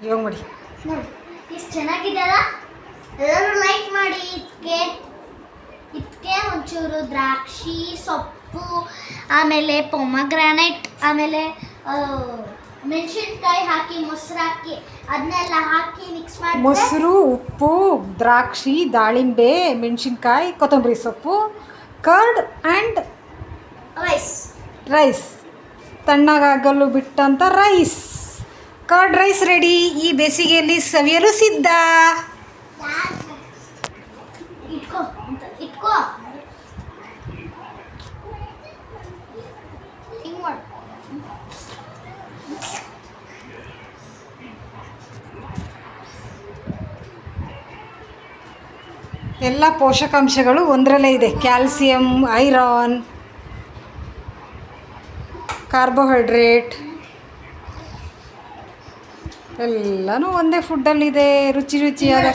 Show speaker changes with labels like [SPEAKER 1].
[SPEAKER 1] ಇವಾಗ ಮಾಡಿ
[SPEAKER 2] ನೋಡಿ ಎಷ್ಟು ಚೆನ್ನಾಗಿದೆಯಲ್ಲ. ಎಲ್ಲರೂ ಲೈಕ್ ಮಾಡಿ. ಇದಕ್ಕೆ ಒಂಚೂರು ದ್ರಾಕ್ಷಿ ಸೊಪ್ಪು, ಆಮೇಲೆ ಪೊಮಗ್ರಾನೇಟ್, ಆಮೇಲೆ ಮೆಣಸಿನ್ಕಾಯಿ ಹಾಕಿ, ಮೊಸರು ಹಾಕಿ, ಅದನ್ನೆಲ್ಲ ಹಾಕಿ ಮಿಕ್ಸ್ ಮಾಡಿ.
[SPEAKER 1] ಮೊಸರು, ಉಪ್ಪು, ದ್ರಾಕ್ಷಿ, ದಾಳಿಂಬೆ, ಮೆಣಸಿನ್ಕಾಯಿ, ಕೊತ್ತಂಬರಿ ಸೊಪ್ಪು, ಕರ್ಡ್ ಆ್ಯಂಡ್ ರೈಸ್, ತಣ್ಣಗಾಗಲು ಬಿಟ್ಟಂಥ ರೈಸ್. Curd rice ready. ಈ ಬೇಸಿಗೆಯಲ್ಲಿ ಸವಿಯಲು ಸಿದ್ಧ.
[SPEAKER 2] ಇಟ್ಕೋ ಇಟ್ಕೋ ಹಿಂಗೆ ಮಾಡು.
[SPEAKER 1] ಎಲ್ಲ ಪೋಷಕಾಂಶಗಳು ಒಂದರಲ್ಲೇ ಇದೆ. ಕ್ಯಾಲ್ಸಿಯಂ, ಐರನ್, ಕಾರ್ಬೋಹೈಡ್ರೇಟ್ ಎಲ್ಲನೂ ಒಂದೇ ಫುಡ್ಡಲ್ಲಿದೆ. ರುಚಿಯಾದ